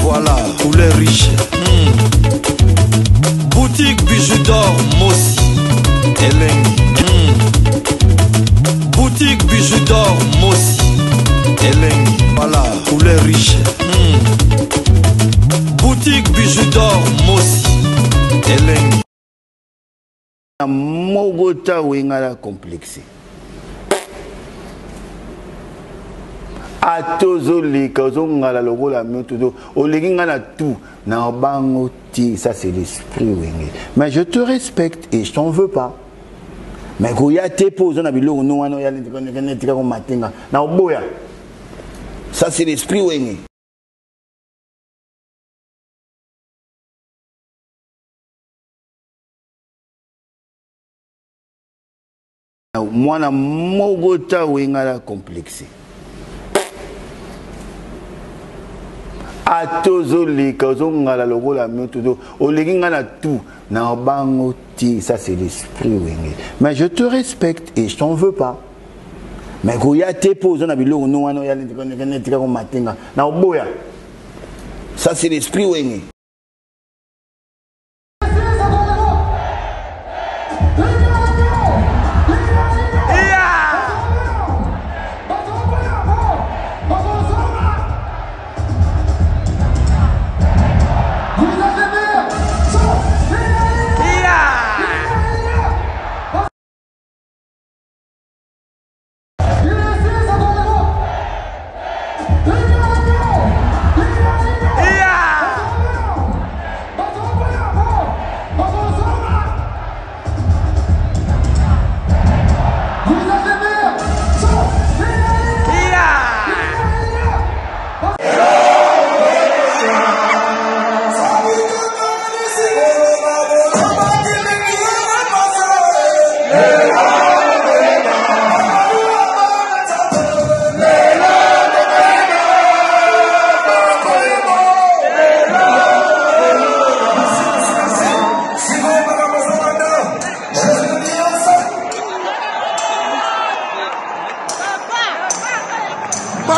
Voilà, poulet riche. Boutique bijoux d'or, Mossi. Elengi. Boutique bijoux d'or, Mossi. Elengi. Voilà, poulet riche. Boutique bijoux d'or, Mossi. Elengi. Mogota wingala complexe. Atozo lika zongala logola myoto olinga na tout na bango ti, ça c'est l'esprit wingé. Mais je te respecte et je t'en veux pas. Mais goya te pose na bilo no wana ya netika ko matinga na oboya. Ça c'est l'esprit wingé. Mwana mogota wingala complexe. Atozo lika zongala logola myoto olinga na tout na bango ti, ça c'est l'esprit wingé. Mais je te respecte et je t'en veux pas. Mais goya te pose na bilo no wana ya netika ko matinga na oboya. Ça c'est l'esprit wingé.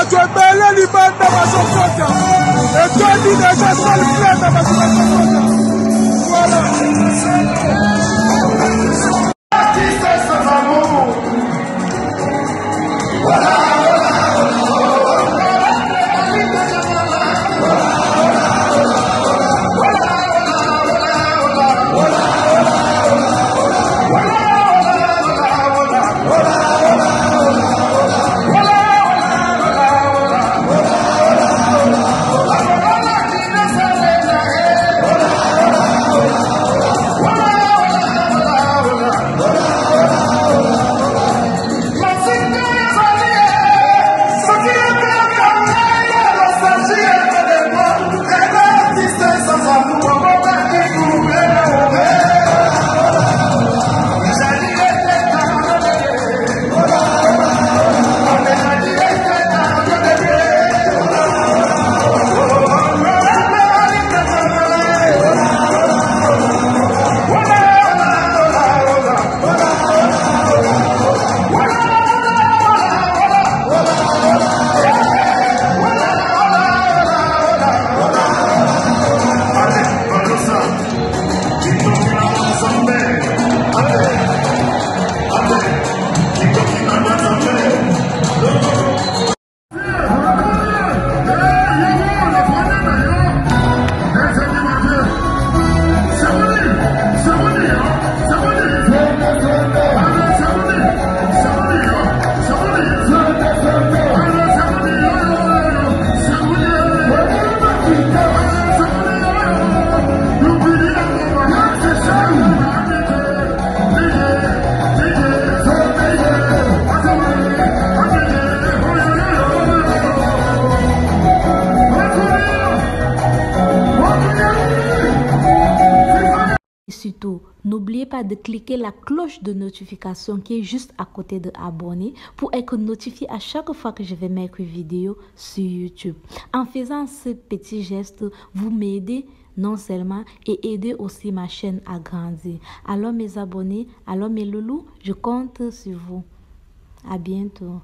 Tu es belle et belle dans ma socote. Et toi, tu n'es pas seul plein dans ma socote. Voilà. Surtout, n'oubliez pas de cliquer la cloche de notification qui est juste à côté de abonner pour être notifié à chaque fois que je vais mettre une vidéo sur YouTube. En faisant ce petit geste, vous m'aidez non seulement et aider aussi ma chaîne à grandir. Alors mes abonnés, alors mes loulous, je compte sur vous. À bientôt.